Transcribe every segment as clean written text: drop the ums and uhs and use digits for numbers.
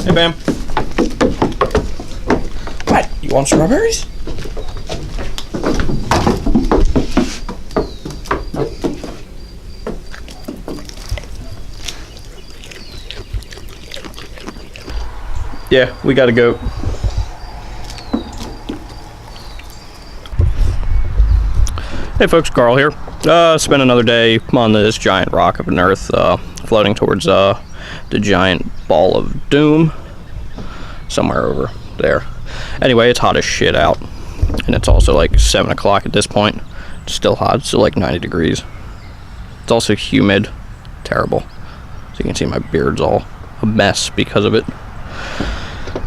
Hey, Bam. What? You want strawberries? Yeah, we got a goat. Hey folks, Carl here. Spent another day on this giant rock of an earth, floating towards the giant ball of doom somewhere over there. Anyway, it's hot as shit out, and it's also like 7 o'clock at this point. It's still hot. It's still like 90 degrees. It's also humid. Terrible. So you can see my beard's all a mess because of it.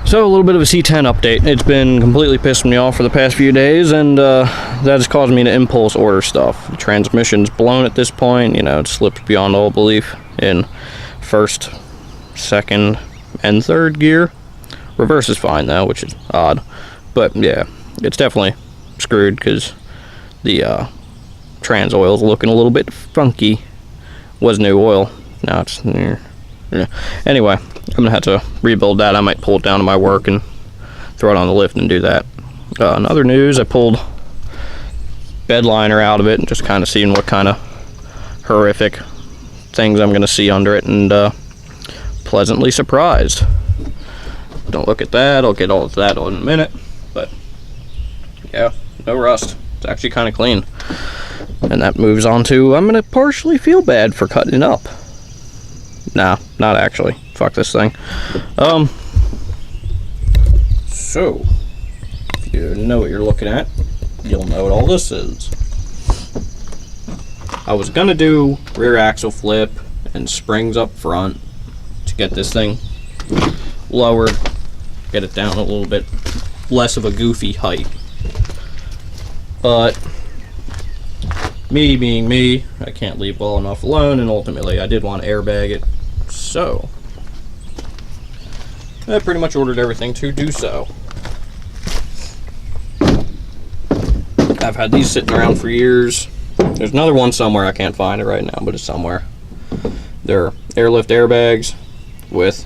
So a little bit of a C10 update. It's been completely pissing me off for the past few days, and that has caused me to impulse order stuff. The transmission's blown at this point. You know, it slipped beyond all belief in first, second, and third gear. Reverse is fine though, which is odd. But yeah, it's definitely screwed because the trans oil is looking a little bit funky. Was new oil. Now it's yeah. Anyway, I'm gonna have to rebuild that. I might pull it down to my work and throw it on the lift and do that. In other news, I pulled bed liner out of it and just kind of seeing what kind of horrific things I'm gonna see under it, and pleasantly surprised. Don't look at that. I'll get all of that in a minute. But yeah, no rust. It's actually kind of clean. And that moves on to, I'm gonna partially feel bad for cutting it up. Nah, not actually. Fuck this thing. So, if you know what you're looking at, you'll know what all this is. I was gonna do rear axle flip and springs up front to get this thing lower, get it down a little bit less of a goofy height. But me being me, I can't leave well enough alone, and ultimately I did want to airbag it. So I pretty much ordered everything to do so. I've had these sitting around for years. There's another one somewhere, I can't find it right now, but it's somewhere. They're airlift airbags with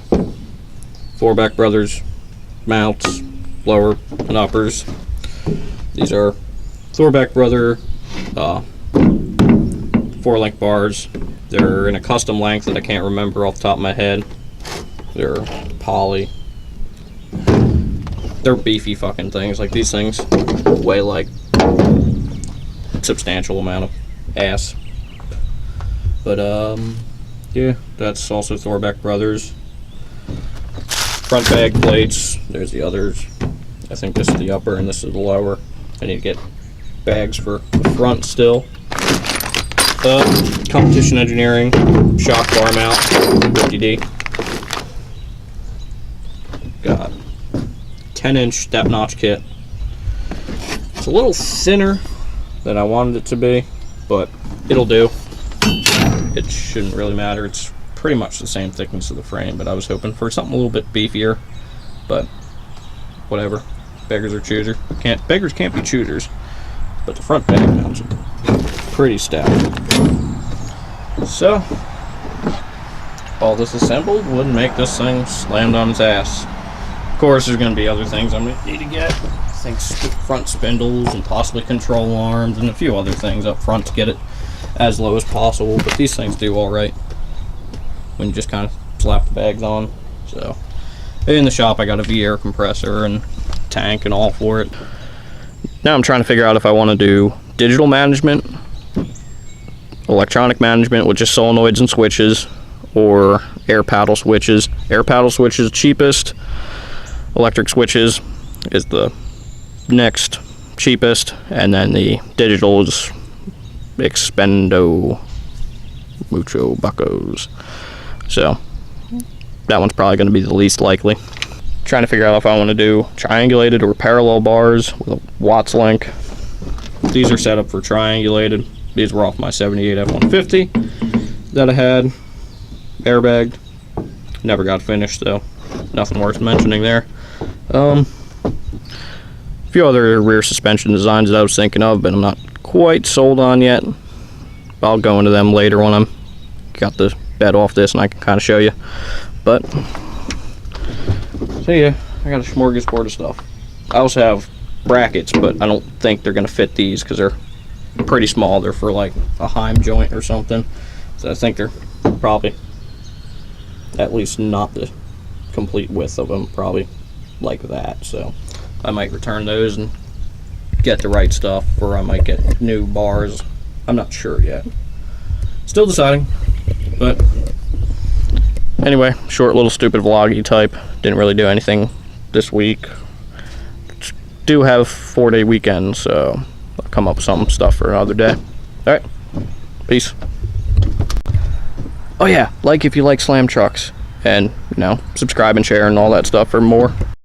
Bag Brothers mounts, lower and uppers. These are Bag Brother 4-link bars. They're in a custom length that I can't remember off the top of my head. They're poly. They're beefy fucking things. Like, these things weigh like a substantial amount of ass. But yeah, that's also Bag Brothers. Front bag plates. There's the others. I think this is the upper and this is the lower. I need to get bags for the front still. Competition Engineering shock bar mount 50D. Got 10-inch step notch kit. It's a little thinner than I wanted it to be, but it'll do. It shouldn't really matter. It's pretty much the same thickness of the frame, but I was hoping for something a little bit beefier. But whatever. Beggars are choosers. Beggars can't be choosers. But the front bag mounts are pretty stout. So, all this assembled would make this thing slammed on its ass. Of course, there's going to be other things I'm going to need to get. I think front spindles and possibly control arms and a few other things up front to get it as low as possible. But these things do alright when you just kind of slap the bags on. So, in the shop I got a V-air compressor and tank and all for it. Now I'm trying to figure out if I want to do digital management, electronic management with just solenoids and switches, or air paddle switches. Air paddle switches cheapest. Electric switches is the next cheapest, and then the digital is expendo mucho buckos. So that one's probably going to be the least likely. Trying to figure out if I want to do triangulated or parallel bars with a Watts link. These are set up for triangulated. These were off my 78 F-150 that I had airbagged. Never got finished though. Nothing worth mentioning there. A few other rear suspension designs that I was thinking of, but I'm not quite sold on yet. I'll go into them later when I'm got the bed off this and I can kind of show you. But So yeah, I got a smorgasbord of stuff. I also have brackets, but I don't think they're gonna fit these because they're pretty small. They're for like a Heim joint or something. So I think they're probably at least not the complete width of them, probably like that. So I might return those and get the right stuff, or I might get new bars. I'm not sure yet. Still deciding, but anyway, short little stupid vloggy type. Didn't really do anything this week. Do have 4-day weekend, so I'll come up with some stuff for another day. Alright, peace. Oh yeah, like if you like slam trucks, and you know, subscribe and share and all that stuff for more.